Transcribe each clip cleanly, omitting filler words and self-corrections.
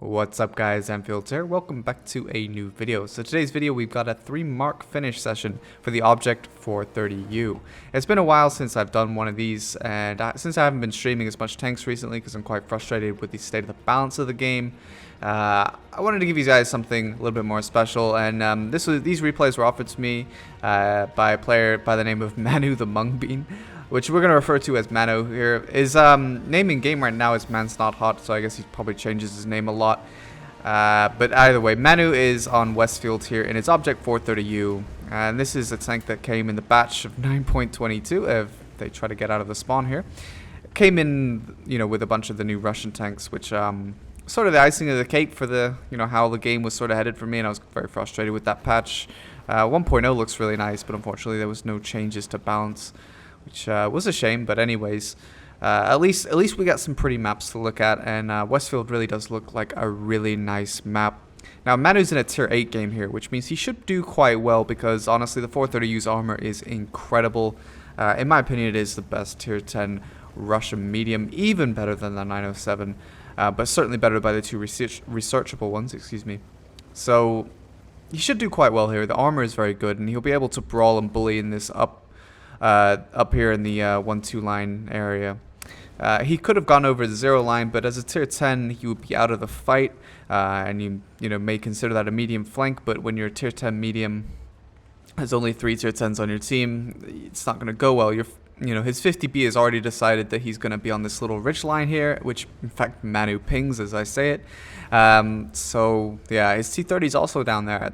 What's up guys, Anfield here. Welcome back to a new video. So today's video we've got a 3-mark finish session for the Object 430U. It's been a while since I've done one of these, and since I haven't been streaming as much tanks recently because I'm quite frustrated with the state of the balance of the game, I wanted to give you guys something a little bit more special, and these replays were offered to me by a player by the name of Manu the Mung Bean, which we're going to refer to as Manu here. His name in game right now is Man's Not Hot, so I guess he probably changes his name a lot. But either way, Manu is on Westfield here in its Object 430U, and this is a tank that came in the batch of 9.22 if they try to get out of the spawn here. It came in, with a bunch of the new Russian tanks, which sort of the icing of the cake for the, how the game was sort of headed for me, and I was very frustrated with that patch. 1.0 looks really nice, but unfortunately there was no changes to balance, which was a shame. But anyways, at least we got some pretty maps to look at, and Westfield really does look like a really nice map. Now Manu's in a tier 8 game here, which means he should do quite well because honestly the 430U's armor is incredible. In my opinion, it is the best tier 10 Russian medium, even better than the 907, but certainly better by the two researchable ones, excuse me. So he should do quite well here. The armor is very good, and he'll be able to brawl and bully in this up here in the 1-2 line area. He could have gone over the 0 line, but as a tier 10 he would be out of the fight, and you may consider that a medium flank, but when you're a tier 10 medium, there's only 3 tier 10s on your team, it's not going to go well. His 50B has already decided that he's going to be on this little ridge line here, which in fact Manu pings as I say it. So yeah, his T30 is also down there at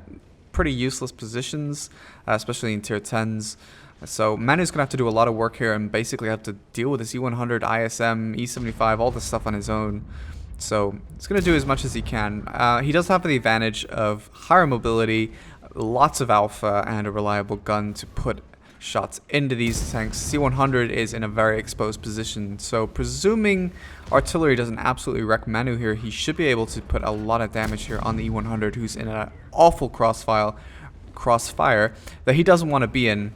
pretty useless positions, especially in tier 10s. So Manu's going to have to do a lot of work here and basically have to deal with this E100, ISM, E75, all this stuff on his own. So he's going to do as much as he can. He does have the advantage of higher mobility, lots of alpha, and a reliable gun to put shots into these tanks. C100 is in a very exposed position, so presuming artillery doesn't absolutely wreck Manu here, he should be able to put a lot of damage here on the E100, who's in an awful crossfire that he doesn't want to be in.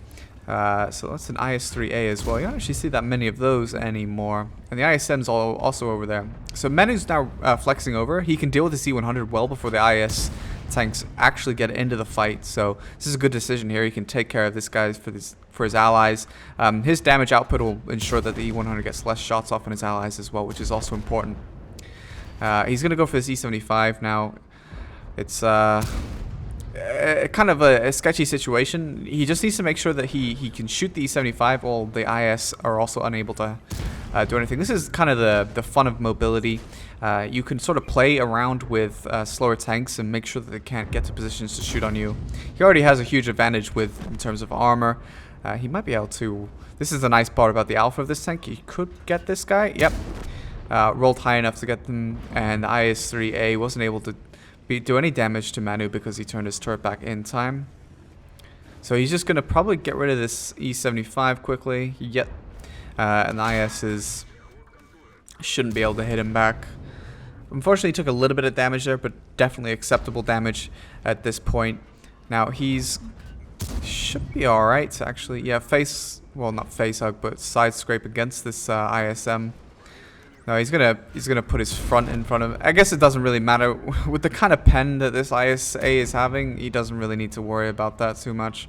So that's an IS-3A as well. You don't actually see that many of those anymore. And the ISM's also over there. So Manu's now flexing over. He can deal with the C-100 well before the IS tanks actually get into the fight. So this is a good decision here. He can take care of this guy for his allies. His damage output will ensure that the E-100 gets less shots off on his allies as well, which is also important. He's going to go for this E-75 now. It's kind of a sketchy situation. He just needs to make sure that he can shoot the E75 while the IS are also unable to do anything. This is kind of the fun of mobility. You can sort of play around with slower tanks and make sure that they can't get to positions to shoot on you. He already has a huge advantage in terms of armor. He might be able to... This is the nice part about the alpha of this tank. He could get this guy. Yep. Rolled high enough to get them, and the IS-3A wasn't able to do any damage to Manu because he turned his turret back in time. So he's just going to probably get rid of this E75 quickly. Yet, and the IS shouldn't be able to hit him back. Unfortunately, he took a little bit of damage there, but definitely acceptable damage at this point. Now should be all right actually. Yeah, not face hug, but side scrape against this ISM. No, he's gonna put his front in front of him. I guess it doesn't really matter with the kind of pen that this ISA is having. He doesn't really need to worry about that too much.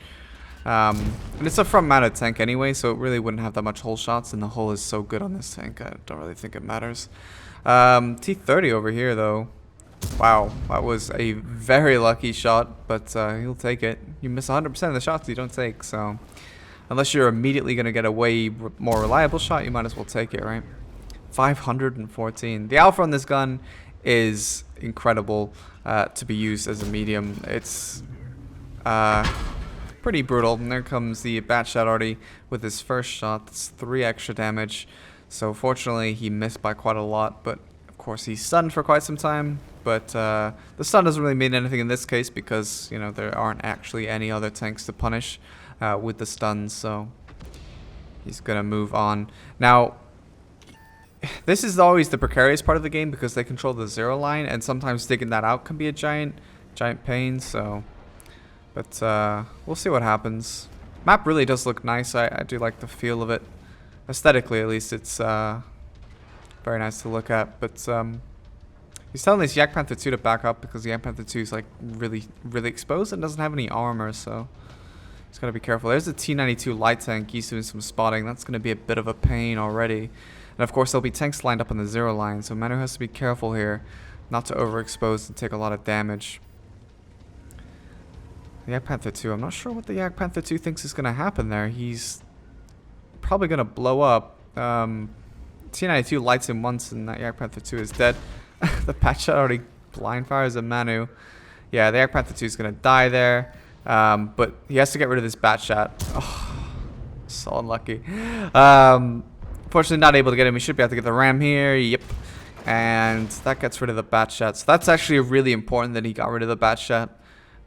And it's a front-mounted tank anyway, so it really wouldn't have that much hull shots. And the hull is so good on this tank, I don't really think it matters. T30 over here though. Wow, that was a very lucky shot, but he'll take it. You miss 100% of the shots you don't take, so unless you're immediately gonna get a way more reliable shot, you might as well take it, right? 514. The alpha on this gun is incredible to be used as a medium. It's pretty brutal. And there comes the bat shot already with his first shot. That's 3 extra damage. So fortunately he missed by quite a lot, but of course he's stunned for quite some time. But the stun doesn't really mean anything in this case because there aren't actually any other tanks to punish with the stuns. So he's gonna move on now. This is always the precarious part of the game because they control the 0 line, and sometimes digging that out can be a giant pain. So, but we'll see what happens. Map really does look nice. I do like the feel of it, aesthetically at least. It's very nice to look at. But He's telling this Yak Panther 2 to back up because the Yak Panther 2 is like really exposed and doesn't have any armor, so he's got to be careful. There's a T-92 light tank. He's doing some spotting. That's going to be a bit of a pain already. And of course, there'll be tanks lined up on the 0 line, so Manu has to be careful here not to overexpose and take a lot of damage. The Yak Panther 2, I'm not sure what the Yak Panther 2 thinks is going to happen there. He's probably going to blow up. T-92 lights him once and that Yak Panther 2 is dead. The patch shot already blind fires a Manu. Yeah, the Yak Panther 2 is going to die there. But he has to get rid of this bat shot. Oh, so unlucky. Fortunately, not able to get him. He should be able to get the ram here. Yep. And that gets rid of the bat shot. So that's actually really important that he got rid of the bat shot.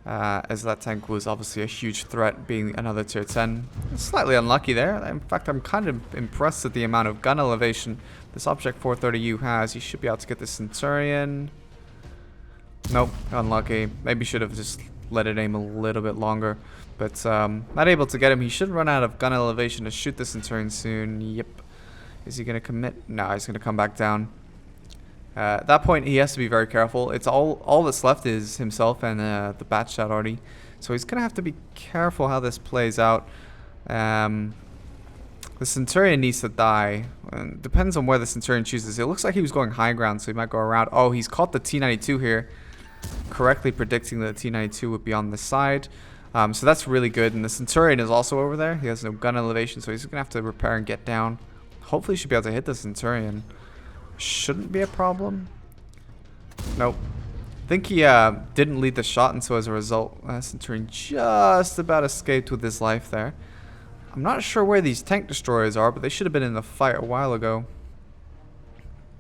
As that tank was obviously a huge threat, being another tier 10. Slightly unlucky there. In fact, I'm kind of impressed at the amount of gun elevation this Object 430U has. He should be able to get the Centurion. Nope, unlucky. Maybe should have just let it aim a little bit longer. But not able to get him. He should run out of gun elevation to shoot the Centurion soon. Yep. Is he going to commit? No, he's going to come back down. At that point, he has to be very careful. It's all that's left is himself and the bat shot already. So he's going to have to be careful how this plays out. The Centurion needs to die. And depends on where the Centurion chooses. It looks like he was going high ground, so he might go around. Oh, he's caught the T-92 here. Correctly predicting that the T-92 would be on this side. So that's really good. And the Centurion is also over there. He has no gun elevation, so he's going to have to repair and get down. Hopefully he should be able to hit the Centurion. Shouldn't be a problem. Nope. I think he didn't lead the shot, and so as a result, Centurion just about escaped with his life there. I'm not sure where these tank destroyers are, but they should have been in the fight a while ago.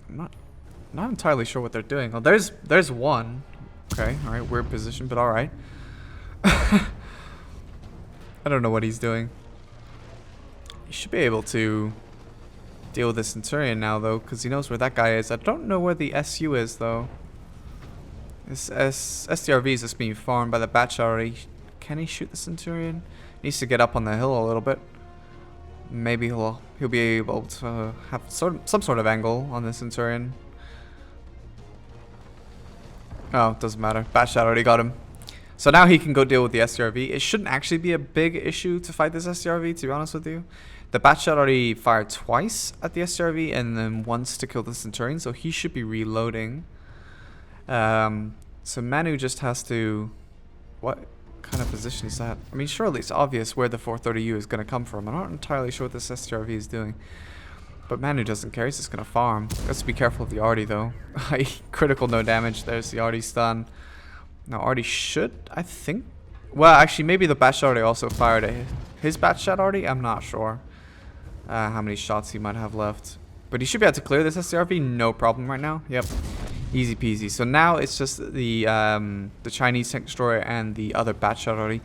I'm not entirely sure what they're doing. Oh, there's one. Okay, all right, weird position, but all right. I don't know what he's doing. He should be able to deal with the Centurion now, though, because he knows where that guy is. I don't know where the SU is, though. This SDRV is just being farmed by the batch already. Can he shoot the Centurion? Needs to get up on the hill a little bit. Maybe he'll be able to have some sort of angle on the Centurion. Oh, it doesn't matter. Bat shot already got him. So now he can go deal with the SDRV. It shouldn't actually be a big issue to fight this SDRV, to be honest with you. The bat shot already fired twice at the SDRV and then once to kill the Centurion, so he should be reloading. So Manu just has to... What kind of position is that? I mean, surely it's obvious where the 430U is going to come from. I'm not entirely sure what this SDRV is doing. But Manu doesn't care, he's just going to farm. Has to be careful of the Artie, though. Critical, no damage. There's the Artie stun. Now, Artie should, I think... Well, actually, maybe the bat shot Artie also fired at his bat shot Artie. I'm not sure how many shots he might have left. But he should be able to clear this SDRV, no problem right now. Yep. Easy peasy. So now it's just the Chinese tank destroyer and the other bat shot Artie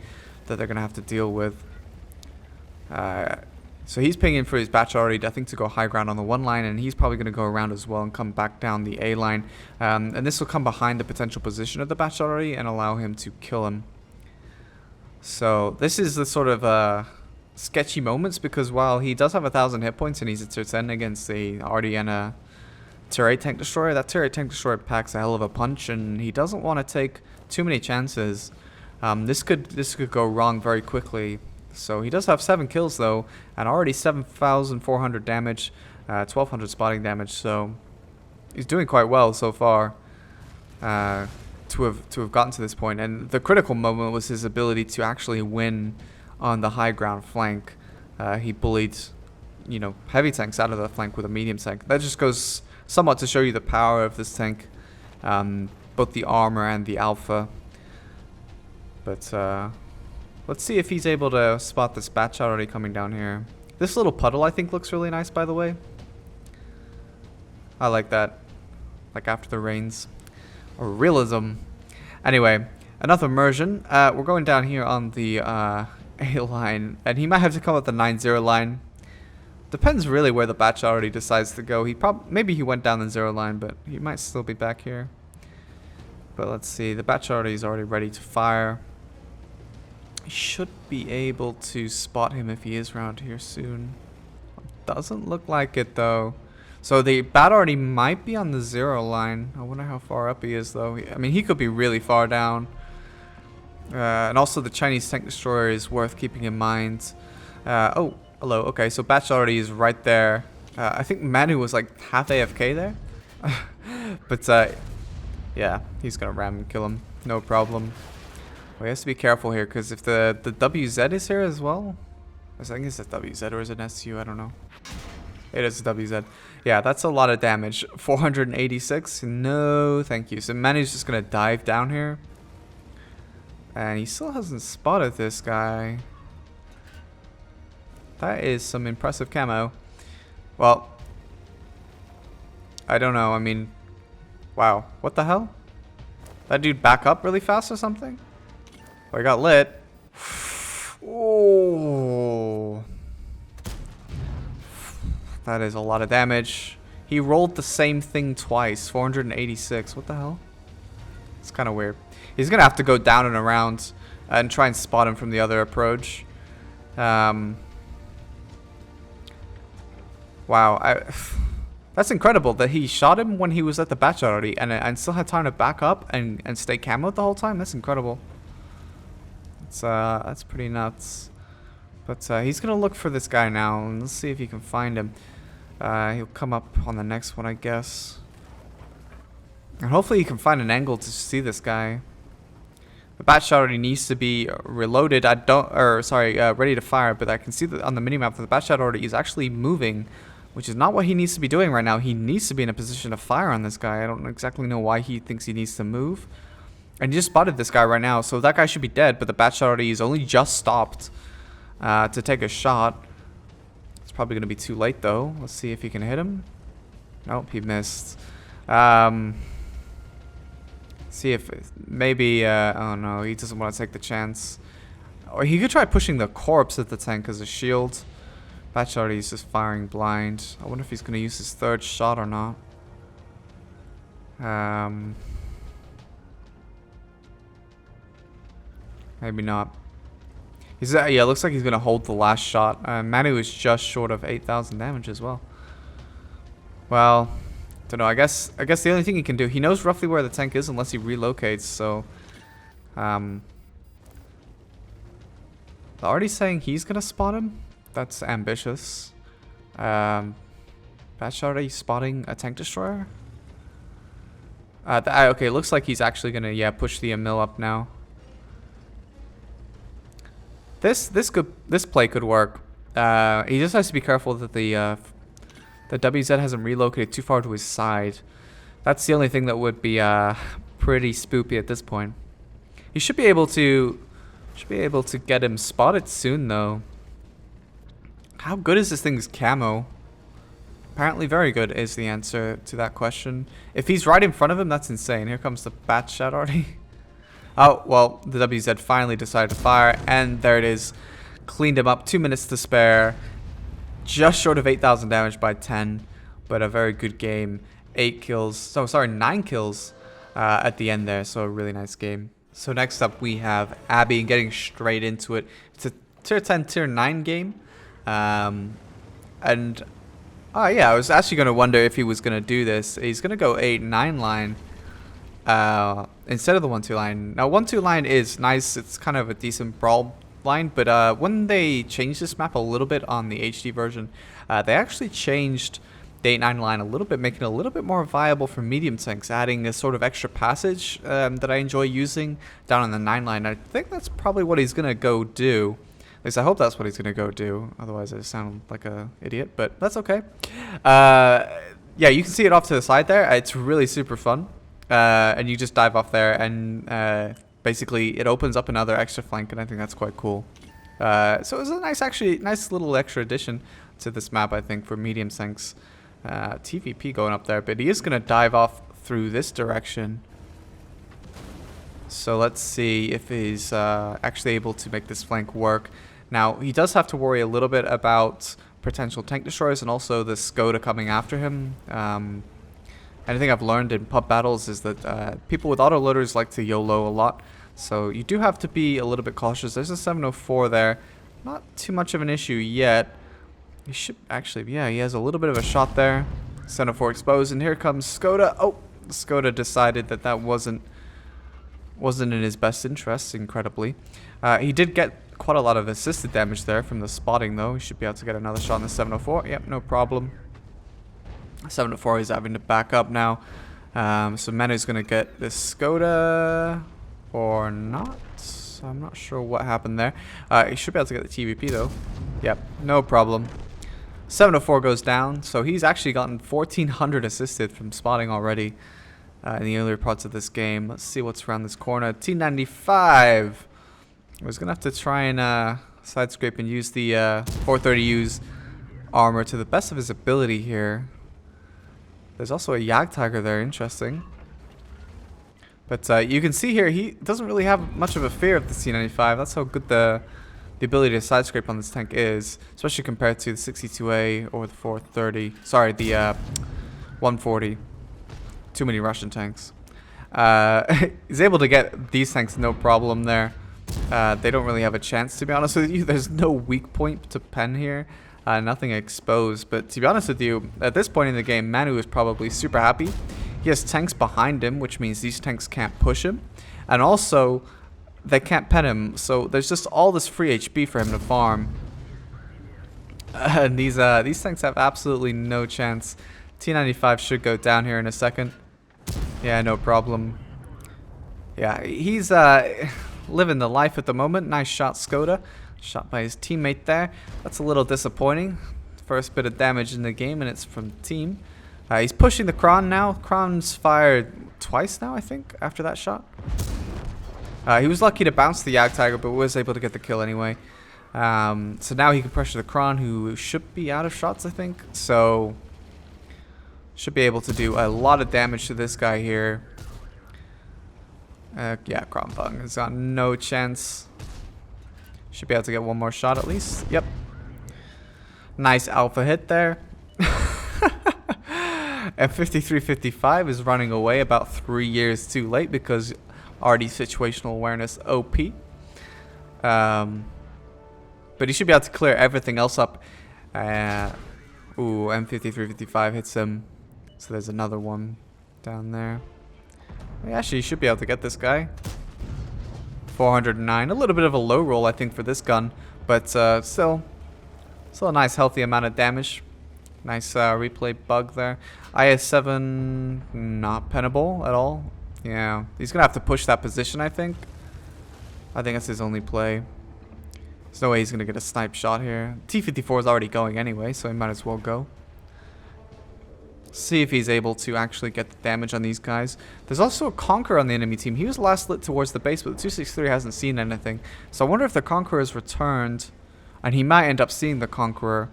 that they're going to have to deal with. So he's pinging for his batch already, I think, to go high ground on the 1 line, and he's probably going to go around as well and come back down the A line. And this will come behind the potential position of the batch already and allow him to kill him. So this is the sort of sketchy moments, because while he does have 1,000 hit points and he's a tier 10 against the Artie and a tier 8 tank destroyer, that tier 8 tank destroyer packs a hell of a punch, and he doesn't want to take too many chances. This could go wrong very quickly. So he does have 7 kills though, and already 7,400 damage, 1,200 spotting damage. So he's doing quite well so far to have gotten to this point. And the critical moment was his ability to actually win on the high ground flank. He bullied, heavy tanks out of the flank with a medium tank. That just goes somewhat to show you the power of this tank, both the armor and the alpha. But let's see if he's able to spot this batch already coming down here. This little puddle, I think, looks really nice, by the way. I like that. Like after the rains. Or realism. Anyway, enough immersion. We're going down here on the A line. And he might have to come up the 9-0 line. Depends really where the batch already decides to go. Maybe he went down the 0 line, but he might still be back here. But let's see. The batch already is already ready to fire. Should be able to spot him if he is around here soon. Doesn't look like it though. So the bat already might be on the 0 line. I wonder how far up he is, though. I mean, he could be really far down. And also the Chinese tank destroyer is worth keeping in mind. Oh, hello. Okay, so bat shot already is right there. I think Manu was like half AFK there. But yeah, he's gonna ram and kill him. No problem. Well, he has to be careful here, because if the WZ is here as well. I think it's a WZ or is it an SU? I don't know. It is a WZ. Yeah, that's a lot of damage. 486? No, thank you. So Manu's just gonna dive down here. And he still hasn't spotted this guy. That is some impressive camo. Well, I don't know. I mean, wow. What the hell? That dude back up really fast or something? Oh, he got lit. Oh. That is a lot of damage. He rolled the same thing twice. 486. What the hell? It's kind of weird. He's going to have to go down and around and try and spot him from the other approach. Wow. That's incredible that he shot him when he was at the bat shot already and still had time to back up and stay camoed the whole time. That's incredible. That's pretty nuts. But he's going to look for this guy now, and let's see if he can find him. He'll come up on the next one, I guess. And hopefully he can find an angle to see this guy. The bat shot already needs to be reloaded. Ready to fire, but I can see that on the minimap that the bat shot already is actually moving, which is not what he needs to be doing right now. He needs to be in a position to fire on this guy. I don't exactly know why he thinks he needs to move. And he just spotted this guy right now, so that guy should be dead, but the bat shot already is only just stopped to take a shot. It's probably going to be too late, though. Let's see if he can hit him. Nope, he missed. See if maybe, oh no, he doesn't want to take the chance. Or he could try pushing the corpse at the tank as a shield. Bat shot already is just firing blind. I wonder if he's going to use his third shot or not. Maybe not. He's yeah, looks like he's gonna hold the last shot. Manu is just short of 8,000 damage as well. Well, don't know. I guess the only thing he can do, he knows roughly where the tank is unless he relocates. So, already saying he's gonna spot him. That's ambitious. Bat shot already spotting a tank destroyer. Okay, looks like he's actually gonna push the mill up now. This play could work. He just has to be careful that the WZ hasn't relocated too far to his side. That's the only thing that would be pretty spoopy at this point. He should be able to get him spotted soon, though. How good is this thing's camo? Apparently very good is the answer to that question. If he's right in front of him, that's insane. Here comes the bat shot already. Oh, well, the WZ finally decided to fire, and there it is. Cleaned him up, 2 minutes to spare. Just short of 8,000 damage by 10, but a very good game. 9 kills at the end there, so a really nice game. So next up we have Abby, getting straight into it. It's a tier 10, tier 9 game. Yeah, I was actually going to wonder if he was going to do this. He's going to go 8-9 line. Instead of the 1-2 line. Now 1-2 line is nice, it's kind of a decent brawl line, but when they changed this map a little bit on the HD version, they actually changed the 8-9 line a little bit, making it a little bit more viable for medium tanks, adding a sort of extra passage that I enjoy using down on the 9 line. I think that's probably what he's gonna go do. At least I hope that's what he's gonna go do, otherwise I sound like an idiot, but that's okay. Yeah, you can see it off to the side there. It's really super fun. And you just dive off there, and basically it opens up another extra flank, and I think that's quite cool. So it was a nice little extra addition to this map, I think, for medium tanks. TVP going up there, but he is going to dive off through this direction. So let's see if he's actually able to make this flank work. Now, he does have to worry a little bit about potential tank destroyers and also the Skoda coming after him. Anything I've learned in pub battles is that people with autoloaders like to YOLO a lot, so you do have to be a little bit cautious. There's a 704 there, not too much of an issue yet. He should actually, yeah, he has a little bit of a shot there. 704 exposed, and here comes Skoda. Oh, Skoda decided that that wasn't in his best interest, incredibly. He did get quite a lot of assisted damage there from the spotting, though. He should be able to get another shot on the 704. Yep, no problem. 704 is having to back up now. So Manu's going to get this Skoda or not. I'm not sure what happened there. He should be able to get the TVP, though. Yep, no problem. 704 goes down, so he's actually gotten 1,400 assisted from spotting already in the earlier parts of this game. Let's see what's around this corner. T95. I was going to have to try and side scrape and use the 430U's armor to the best of his ability here. There's also a Jagdtiger there, interesting. But you can see here, he doesn't really have much of a fear of the T95. That's how good the ability to side scrape on this tank is, especially compared to the 62A or the 430. Sorry, the 140. Too many Russian tanks. He's able to get these tanks no problem there. They don't really have a chance, to be honest with you. There's no weak point to pen here. Nothing exposed. But to be honest with you, at this point in the game, Manu is probably super happy. He has tanks behind him, which means these tanks can't push him. And also, they can't pen him. So there's just all this free HP for him to farm. And these tanks have absolutely no chance. T95 should go down here in a second. Yeah, no problem. Yeah, he's living the life at the moment. Nice shot, Skoda. Shot by his teammate there. That's a little disappointing. First bit of damage in the game, and it's from the team. He's pushing the Kron now. Kron's fired twice now, I think, after that shot. He was lucky to bounce the Jagdtiger, but was able to get the kill anyway. So now he can pressure the Kron, who should be out of shots, I think. So should be able to do a lot of damage to this guy here. Yeah, Kronpung has got no chance. Should be able to get one more shot at least. Yep. Nice alpha hit there. And 5355 is running away about 3 years too late because already situational awareness OP. But he should be able to clear everything else up. Ooh, M5355 hits him. So there's another one down there. Actually, he should be able to get this guy. 409. A little bit of a low roll, I think, for this gun. But still a nice, healthy amount of damage. Nice replay bug there. IS-7, not pennable at all. Yeah, he's going to have to push that position, I think. I think that's his only play. There's no way he's going to get a snipe shot here. T-54 is already going anyway, so he might as well go. See if he's able to actually get the damage on these guys. There's also a Conqueror on the enemy team. He was last lit towards the base, but the 263 hasn't seen anything. So I wonder if the Conqueror has returned, and he might end up seeing the Conqueror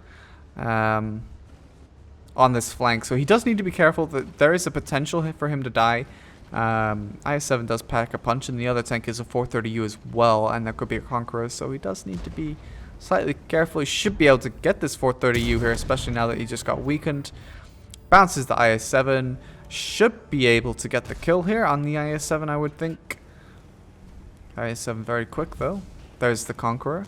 on this flank. So he does need to be careful that there is a potential for him to die. IS-7 does pack a punch, and the other tank is a 430U as well, and that could be a Conqueror. So he does need to be slightly careful. He should be able to get this 430U here, especially now that he just got weakened. Bounces the IS-7. Should be able to get the kill here on the IS-7, I would think. IS-7 very quick, though. There's the Conqueror.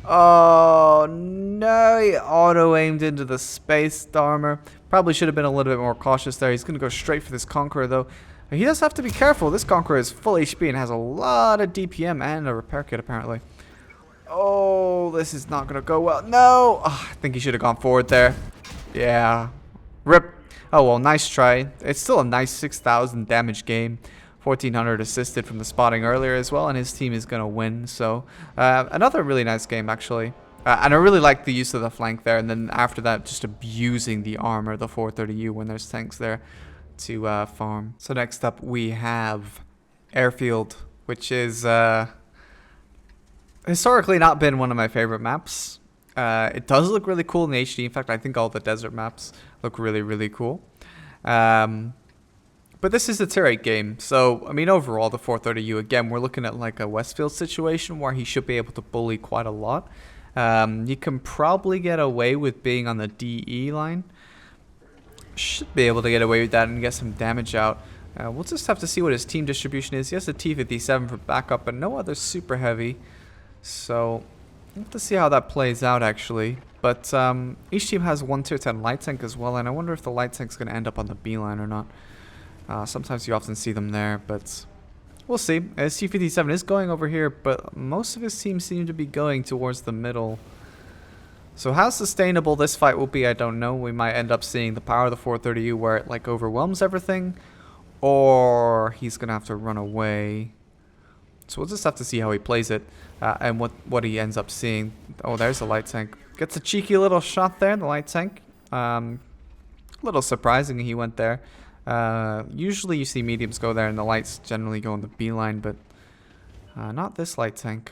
Oh, no. He auto-aimed into the space armor. Probably should have been a little bit more cautious there. He's going to go straight for this Conqueror, though. He does have to be careful. This Conqueror is full HP and has a lot of DPM and a repair kit, apparently. Oh, this is not going to go well. No. Oh, I think he should have gone forward there. Yeah. Rip. Oh, well, nice try. It's still a nice 6,000 damage game. 1,400 assisted from the spotting earlier as well, and his team is going to win. So, another really nice game, actually. And I really like the use of the flank there, and then after that, just abusing the armor, the 430U, when there's tanks there to farm. So next up, we have Airfield, which is historically not been one of my favorite maps. It does look really cool in the HD. In fact, I think all the desert maps look really, really cool. But this is a tier 8 game. So, I mean, overall, the 430U, again, we're looking at like a Westfield situation where he should be able to bully quite a lot. You can probably get away with being on the DE line. Should be able to get away with that and get some damage out. We'll just have to see what his team distribution is. He has a T-57 for backup, but no other super heavy. So, we'll have to see how that plays out, actually. But each team has one tier 10 light tank as well, and I wonder if the light tank's going to end up on the B line or not. Sometimes you often see them there, but we'll see. T57 is going over here, but most of his teams seem to be going towards the middle. So how sustainable this fight will be, I don't know. We might end up seeing the power of the 430U where it like overwhelms everything, or he's going to have to run away. So we'll just have to see how he plays it and what he ends up seeing. Oh, there's the light tank. Gets a cheeky little shot there, the light tank. A little surprising he went there. Usually you see mediums go there and the lights generally go on the B line, but not this light tank.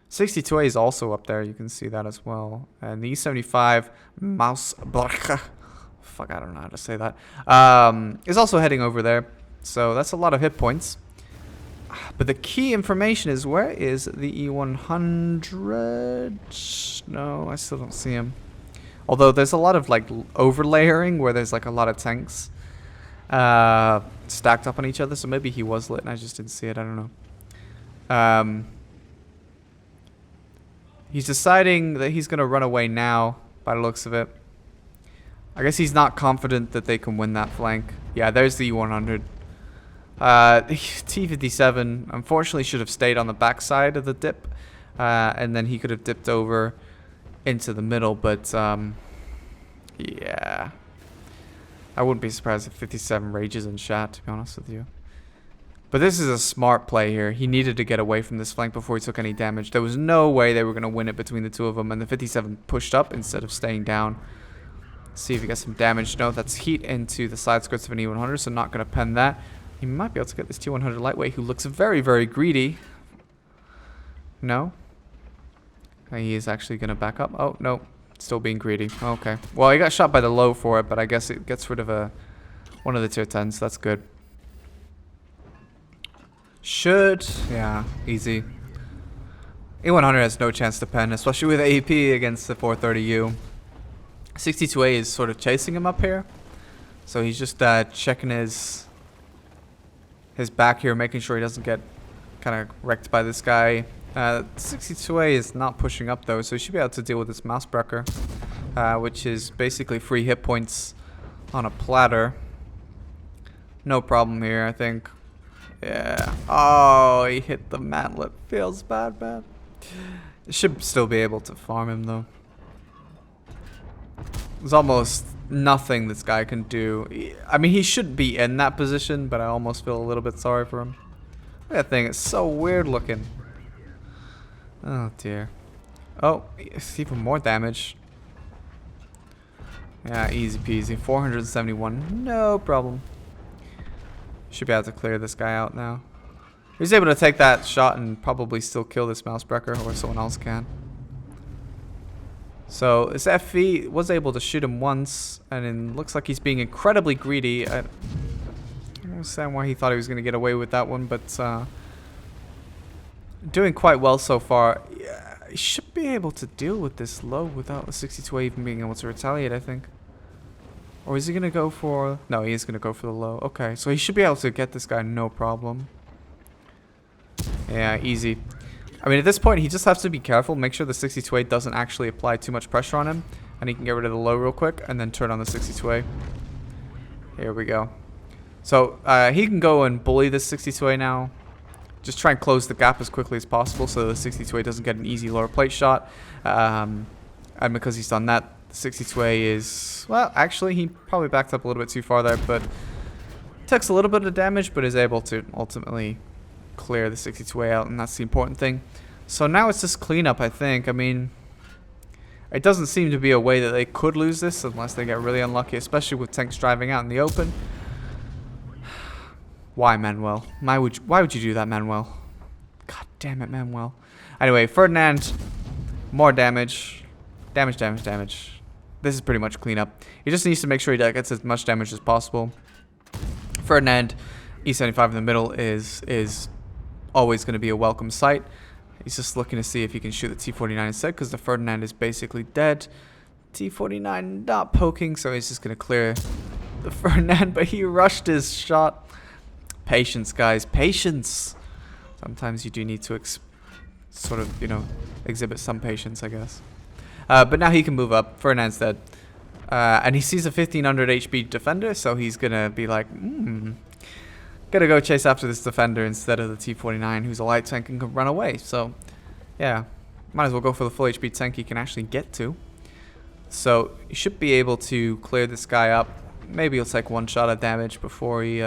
62A is also up there, you can see that as well. And the E75 Mouse fuck, I don't know how to say that. Is also heading over there. So that's a lot of hit points. But the key information is, where is the E100? No, I still don't see him. Although there's a lot of like overlayering where there's like a lot of tanks stacked up on each other. So maybe he was lit and I just didn't see it. I don't know. He's deciding that he's going to run away now by the looks of it. I guess he's not confident that they can win that flank. Yeah, there's the E100. T57 unfortunately should have stayed on the backside of the dip, and then he could have dipped over into the middle, but yeah, I wouldn't be surprised if 57 rages in chat, to be honest with you. But this is a smart play here. He needed to get away from this flank before he took any damage. There was no way they were going to win it between the two of them, and the 57 pushed up instead of staying down. Let's see if he gets some damage. No, that's heat into the side skirts of an E100, so not going to pen that. He might be able to get this T100 lightweight, who looks very, very greedy. No? He is actually going to back up. Oh, no. Still being greedy. Okay. Well, he got shot by the low for it, but I guess it gets rid of one of the tier 10s. That's good. Yeah, easy. E100 has no chance to pen, especially with AP against the 430U. 62A is sort of chasing him up here. So he's just checking his back here, making sure he doesn't get kind of wrecked by this guy. 62A is not pushing up though, so he should be able to deal with this mouse breaker, which is basically free hit points on a platter. No problem here, I think. Yeah. Oh, he hit the mantlet. Feels bad, man. Should still be able to farm him though. There's almost nothing this guy can do. I mean, he should be in that position, but I almost feel a little bit sorry for him. That thing is so weird looking. Oh dear. Oh, it's even more damage. Yeah, easy peasy. 471, no problem. Should be able to clear this guy out now. He's able to take that shot and probably still kill this mouse breaker, or someone else can. So this FV was able to shoot him once, and it looks like he's being incredibly greedy. I don't understand why he thought he was going to get away with that one, but doing quite well so far. Yeah, he should be able to deal with this low without the 62A even being able to retaliate, I think. Or is he going to go for... No, he is going to go for the low. Okay, so he should be able to get this guy no problem. Yeah, easy. I mean, at this point, he just has to be careful. Make sure the 62A doesn't actually apply too much pressure on him. And he can get rid of the low real quick and then turn on the 62A. Here we go. So, he can go and bully this 62A now. Just try and close the gap as quickly as possible so the 62A doesn't get an easy lower plate shot. And because he's done that, the 62A is... Well, actually, he probably backed up a little bit too far there, but takes a little bit of damage, but is able to ultimately clear the 62A out, and that's the important thing. So now it's just cleanup, I think. I mean, it doesn't seem to be a way that they could lose this unless they get really unlucky, especially with tanks driving out in the open. Why, Manuel? Why would you do that, Manuel? God damn it, Manuel. Anyway, Ferdinand, more damage. Damage. This is pretty much cleanup. He just needs to make sure he gets as much damage as possible. Ferdinand, E75 in the middle is always going to be a welcome sight. He's just looking to see if he can shoot the T49 instead, because the Ferdinand is basically dead. T49 not poking, so he's just going to clear the Ferdinand, but he rushed his shot. Patience, guys. Patience. Sometimes you do need to sort of, you know, exhibit some patience, I guess. But now he can move up. Ferdinand's dead. And he sees a 1500 HP defender, so he's going to be like, gonna go chase after this defender instead of the T-49, who's a light tank and can run away. So, yeah, might as well go for the full HP tank he can actually get to. So, you should be able to clear this guy up. Maybe he'll take one shot of damage before he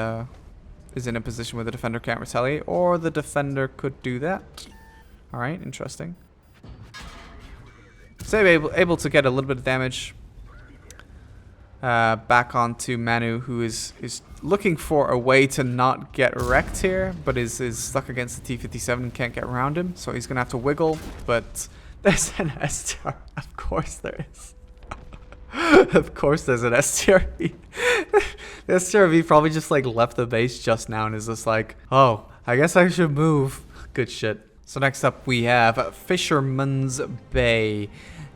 is in a position where the defender can't retaliate, or the defender could do that. Alright, interesting. So, able to get a little bit of damage back onto Manu, who is looking for a way to not get wrecked here, but is stuck against the T-57 and can't get around him, so he's gonna have to wiggle. But there's an STR. Of course there is. Of course there's an STRV. The STRV probably just like left the base just now and is just like, oh, I guess I should move. Good shit. So next up we have Fisherman's Bay.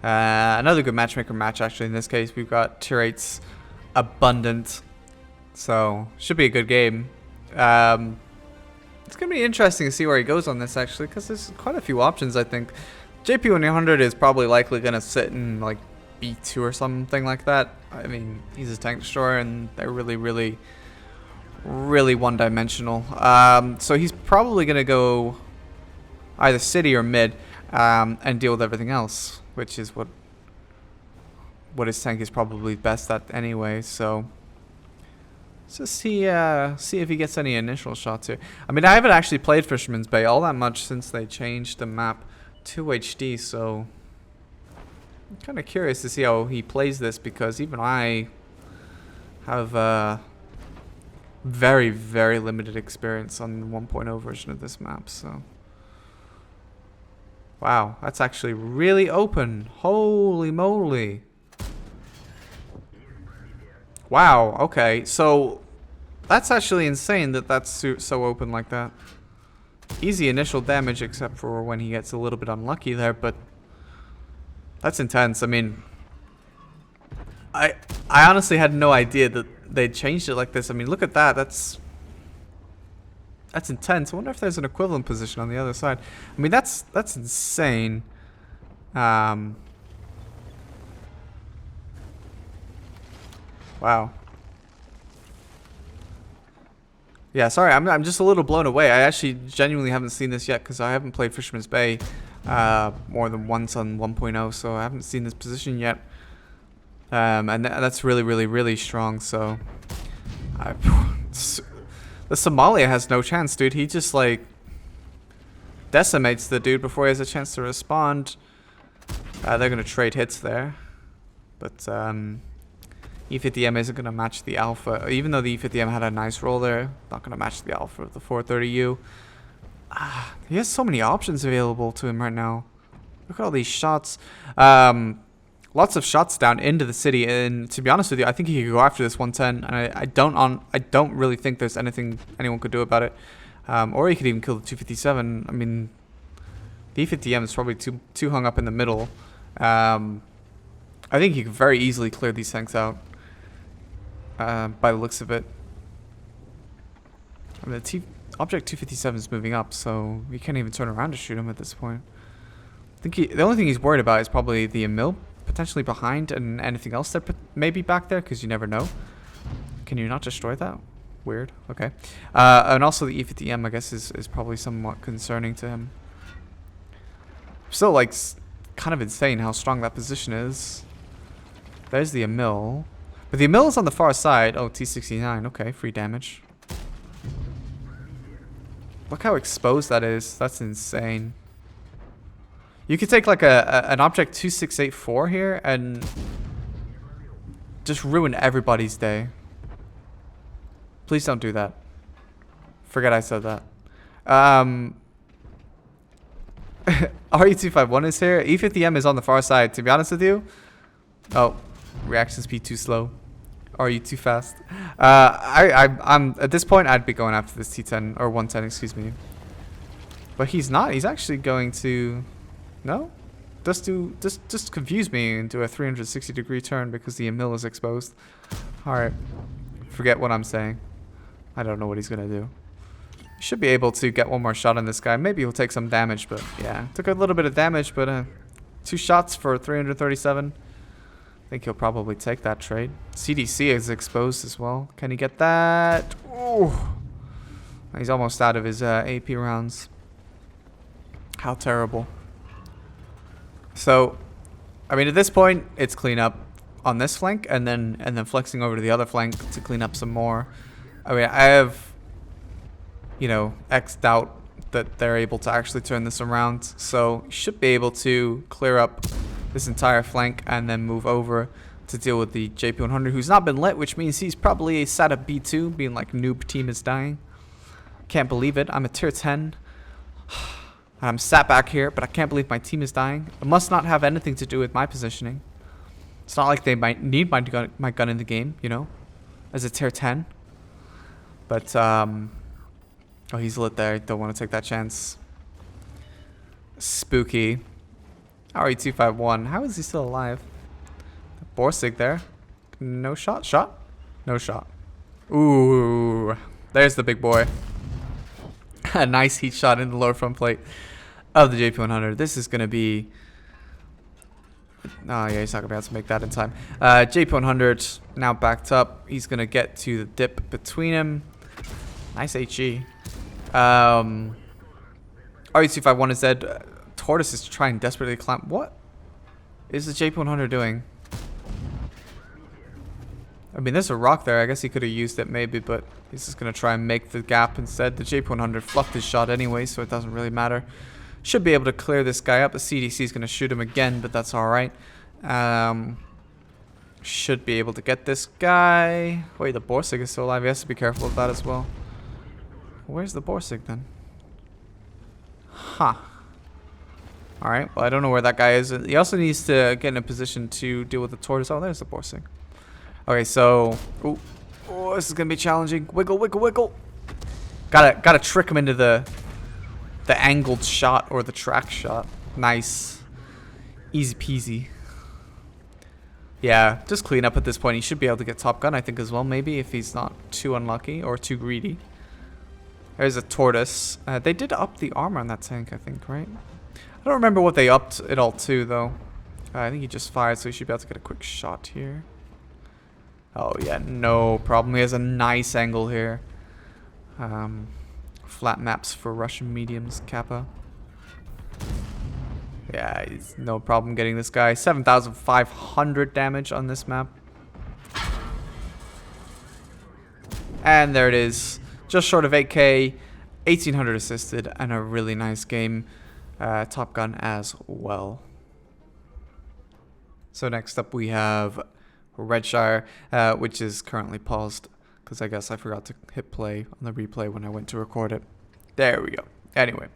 Another good matchmaker match, actually. In this case, we've got tier 8s abundant, so should be a good game. It's gonna be interesting to see where he goes on this, actually, because there's quite a few options. I think JP100 is probably likely gonna sit in like B2 or something like that. I mean, he's a tank destroyer, and they're really one-dimensional. So he's probably gonna go either city or mid, and deal with everything else, which is what his tank is probably best at anyway. So let's just see if he gets any initial shots here. I mean, I haven't actually played Fisherman's Bay all that much since they changed the map to HD, so I'm kind of curious to see how he plays this, because even I have very limited experience on the 1.0 version of this map. So wow, that's actually really open. Holy moly. Wow, okay. So that's actually insane that that's so open like that. Easy initial damage except for when he gets a little bit unlucky there, but that's intense. I mean, I honestly had no idea that they changed it like this. I mean, look at that. That's intense. I wonder if there's an equivalent position on the other side. I mean, that's insane. Wow. Yeah, sorry, I'm just a little blown away. I actually genuinely haven't seen this yet, because I haven't played Fisherman's Bay more than once on 1.0, so I haven't seen this position yet. And that's really strong. So the Somalia has no chance, dude. He just like decimates the dude before he has a chance to respond. They're gonna trade hits there, but E50M isn't gonna match the Alpha. Even though the E50M had a nice roll there, not gonna match the Alpha of the 430U. He has so many options available to him right now. Look at all these shots. Lots of shots down into the city, and to be honest with you, I think he could go after this 110. And I don't really think there's anything anyone could do about it. Or he could even kill the 257. I mean, the E50M is probably too hung up in the middle. I think he could very easily clear these tanks out. By the looks of it. I mean, the Object 257 is moving up, so we can't even turn around to shoot him at this point. I think the only thing he's worried about is probably the Emil potentially behind, and anything else that may be back there, because you never know. Can you not destroy that? Weird. Okay. And also the E50M, I guess, is probably somewhat concerning to him. Still, like, kind of insane how strong that position is. There's the Emil. But the Emil is on the far side. Oh, T69. Okay, free damage. Look how exposed that is. That's insane. You could take like an Object 2684 here and just ruin everybody's day. Please don't do that. Forget I said that. RE251 is here. E50M is on the far side, to be honest with you. Oh, reaction speed too slow. Are you too fast? I'm at this point I'd be going after this T10 or 110, excuse me. But he's not. He's actually going to no? Just confuse me and do a 360-degree turn because the Emil is exposed. Alright. Forget what I'm saying. I don't know what he's gonna do. Should be able to get one more shot on this guy. Maybe he'll take some damage, but yeah. Took a little bit of damage, but 2 shots for 337. I think he'll probably take that trade. CDC is exposed as well. Can he get that? Ooh. He's almost out of his AP rounds. How terrible. So, I mean, at this point, it's clean up on this flank, and then flexing over to the other flank to clean up some more. I mean, I have, you know, X doubt that they're able to actually turn this around. So, you should be able to clear up this entire flank and then move over to deal with the JP100, who's not been lit, which means he's probably sat at B2, being like, noob team is dying. Can't believe it. I'm a tier 10. I'm sat back here, but I can't believe my team is dying. It must not have anything to do with my positioning. It's not like they might need my gun in the game, you know, as a tier 10. But, oh, he's lit there. Don't want to take that chance. Spooky. RE251. How is he still alive? Borsig there. No shot. Shot? No shot. Ooh. There's the big boy. A nice heat shot in the lower front plate of the JP100. This is going to be... Oh, yeah, he's not going to be able to make that in time. JP100 now backed up. He's going to get to the dip between him. Nice HE. RE251 is dead. Tortoise is trying desperately to climb. What is the JP100 doing? I mean, there's a rock there. I guess he could have used it maybe, but he's just going to try and make the gap instead. The JP100 fluffed his shot anyway, so it doesn't really matter. Should be able to clear this guy up. The CDC is going to shoot him again, but that's all right. Should be able to get this guy. Wait, the Borsig is still alive. He has to be careful of that as well. Where's the Borsig then? Huh. All right. Well, I don't know where that guy is. He also needs to get in a position to deal with the Tortoise. Oh, there's the Borsig. Okay, so... Ooh. Oh, this is going to be challenging. Wiggle, wiggle, wiggle. Gotta trick him into the angled shot or the track shot. Nice. Easy peasy. Yeah, just clean up at this point. He should be able to get Top Gun, I think, as well. Maybe if he's not too unlucky or too greedy. There's a Tortoise. They did up the armor on that tank, I think, right? I don't remember what they upped it all to, though. I think he just fired, so he should be able to get a quick shot here. Oh, yeah, no problem. He has a nice angle here. Flat maps for Russian mediums, Kappa. Yeah, he's no problem getting this guy. 7,500 damage on this map. And there it is. Just short of 8k, 1,800 assisted, and a really nice game. Top Gun as well. So next up we have Redshire, which is currently paused because I guess I forgot to hit play on the replay when I went to record it. There we go. Anyway,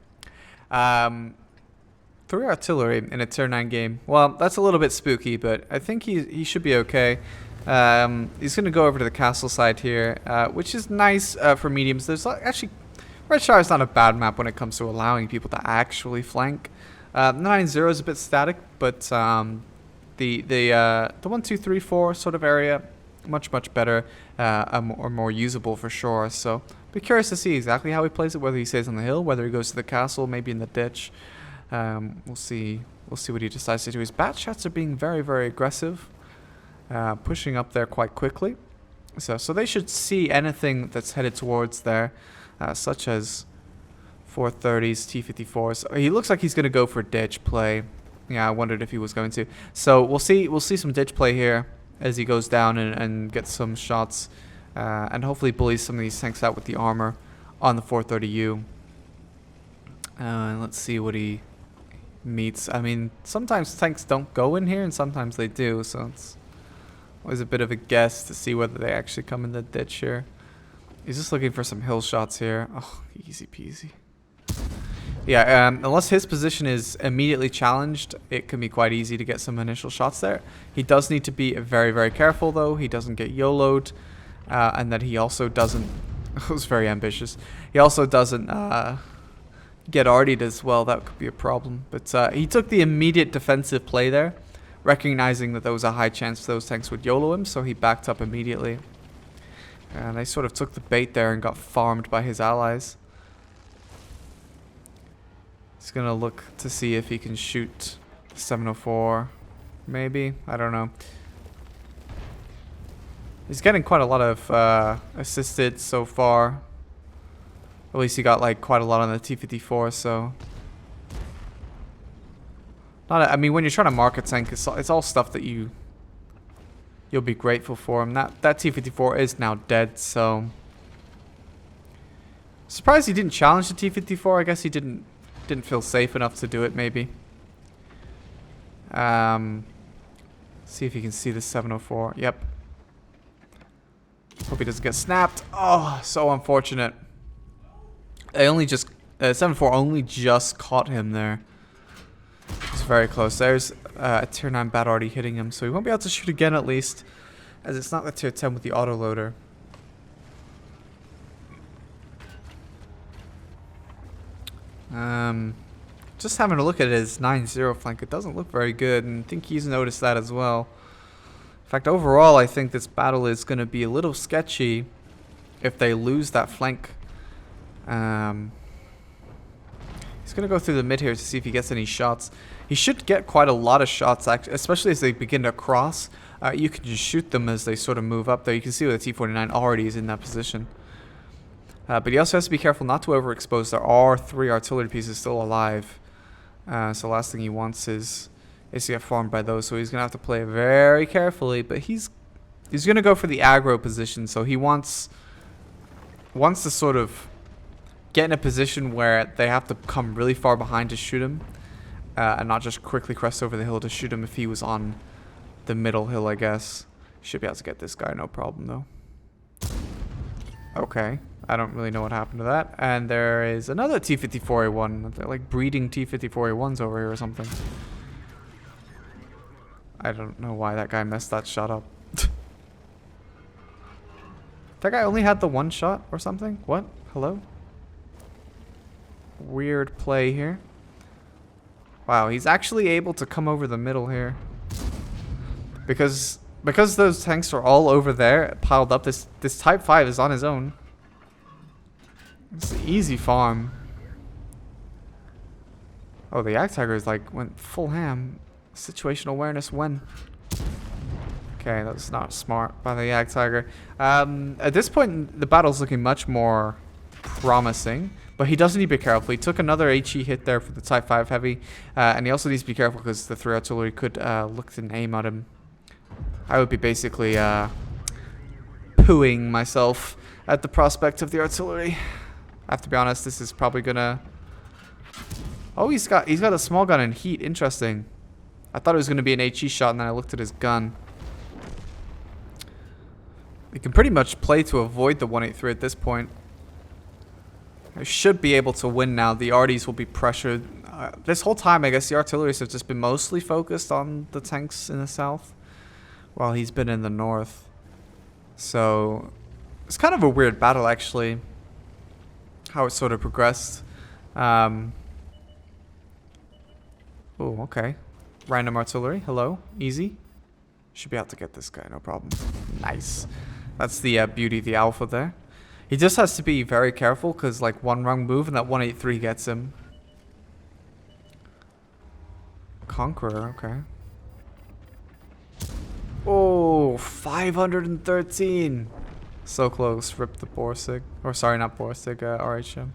3 artillery in a tier 9 game. Well, that's a little bit spooky, but I think he should be okay. He's going to go over to the castle side here, which is nice for mediums. There's actually... Redshire is not a bad map when it comes to allowing people to actually flank. 9-0 is a bit static, but the 1, 2, 3, 4 sort of area much better or more usable for sure. So be curious to see exactly how he plays it, whether he stays on the hill, whether he goes to the castle, maybe in the ditch. We'll see what he decides to do. His bat shots are being very aggressive, pushing up there quite quickly. So they should see anything that's headed towards there. Such as 430s, T-54s. He looks like he's going to go for ditch play. Yeah, I wondered if he was going to. So we'll see some ditch play here as he goes down and gets some shots. And hopefully bullies some of these tanks out with the armor on the 430U. Let's see what he meets. I mean, sometimes tanks don't go in here and sometimes they do. So it's always a bit of a guess to see whether they actually come in the ditch here. He's just looking for some hill shots here. Oh, easy peasy. Yeah, unless his position is immediately challenged, it can be quite easy to get some initial shots there. He does need to be very careful, though. He doesn't get YOLO'd. And that he also doesn't... It was very ambitious. He also doesn't get artied as well. That could be a problem. But he took the immediate defensive play there, recognizing that there was a high chance those tanks would YOLO him, so he backed up immediately. And they sort of took the bait there and got farmed by his allies. He's going to look to see if he can shoot 704, maybe. I don't know. He's getting quite a lot of assisted so far. At least he got like quite a lot on the T-54, so... I mean, when you're trying to mark a tank, it's all stuff that you'll be grateful for. And that T-54 is now dead, so... Surprised he didn't challenge the T-54. I guess he didn't feel safe enough to do it, maybe. See if you can see the 704. Yep. Hope he doesn't get snapped. Oh, so unfortunate. I only just 7-4 only just caught him there. It's very close. There's a tier 9 bat already hitting him, so he won't be able to shoot again at least, as it's not the tier 10 with the autoloader. Just having a look at his 9-0 flank, it doesn't look very good, and I think he's noticed that as well. In fact, overall, I think this battle is going to be a little sketchy if they lose that flank. He's going to go through the mid here to see if he gets any shots. He should get quite a lot of shots, especially as they begin to cross. You can just shoot them as they sort of move up there. You can see where the T-49 already is in that position. But he also has to be careful not to overexpose. There are 3 artillery pieces still alive. So the last thing he wants is to get farmed by those. So he's going to have to play very carefully. But he's going to go for the aggro position. So he wants to sort of get in a position where they have to come really far behind to shoot him. And not just quickly crest over the hill to shoot him if he was on the middle hill, I guess. Should be able to get this guy, no problem, though. Okay. I don't really know what happened to that. And there is another T-54A1. They're like breeding T-54A1s over here or something. I don't know why that guy messed that shot up. That guy only had the 1 shot or something? What? Hello? Weird play here. Wow, he's actually able to come over the middle here. Because those tanks are all over there, piled up, this Type 5 is on his own. It's an easy farm. Oh, the Yak Tigers like went full ham. Situational awareness when. Okay, that's not smart by the Yak Tiger. At this point, the battle's looking much more promising. But he does need to be careful. He took another HE hit there for the Type 5 Heavy. And he also needs to be careful because the 3 artillery could look and aim at him. I would be basically pooing myself at the prospect of the artillery. I have to be honest, this is probably gonna... Oh, he's got a small gun and heat. Interesting. I thought it was gonna be an HE shot, and then I looked at his gun. He can pretty much play to avoid the 183 at this point. I should be able to win now. The arties will be pressured. This whole time, I guess the artilleries have just been mostly focused on the tanks in the south, while he's been in the north. So it's kind of a weird battle, actually, how it sort of progressed. Oh, okay. Random artillery. Hello. Easy. Should be able to get this guy. No problem. Nice. That's the beauty of the alpha there. He just has to be very careful because, like, one wrong move and that 183 gets him. Conqueror. Okay. Oh, 513. So close. Rip the Borsig. Or sorry, not Borsig, RHM.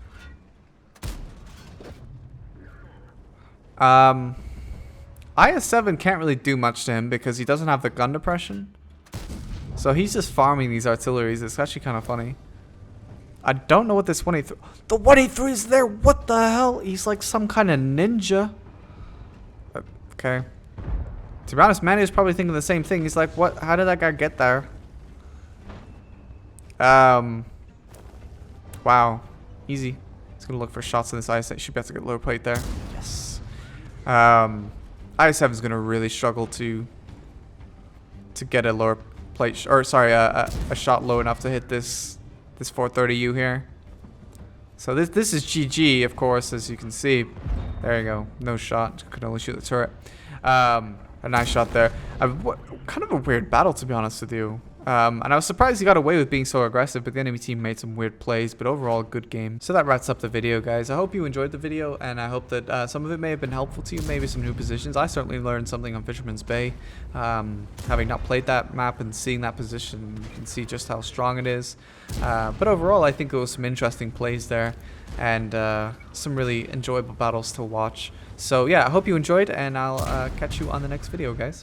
IS-7 can't really do much to him because he doesn't have the gun depression. So he's just farming these artilleries. It's actually kind of funny. I don't know what this 183... The 183 is there! What the hell? He's like some kind of ninja. Okay. To be honest, Manu is probably thinking the same thing. He's like, what? How did that guy get there? Wow. Easy. He's going to look for shots in this IS-7. Should be able to get lower plate there. Yes. IS-7 is going to really struggle to get a lower plate... Or, sorry, a shot low enough to hit this 430U here. So this is GG, of course, as you can see. There you go. No shot. Could only shoot the turret. A nice shot there. Kind of a weird battle, to be honest with you. And I was surprised he got away with being so aggressive, but the enemy team made some weird plays, but overall good game. So that wraps up the video, guys. I hope you enjoyed the video, and I hope that some of it may have been helpful to you, maybe some new positions. I certainly learned something on Fisherman's Bay. Having not played that map and seeing that position, you can see just how strong it is. But overall, I think it was some interesting plays there, and some really enjoyable battles to watch. So yeah, I hope you enjoyed, and I'll catch you on the next video, guys.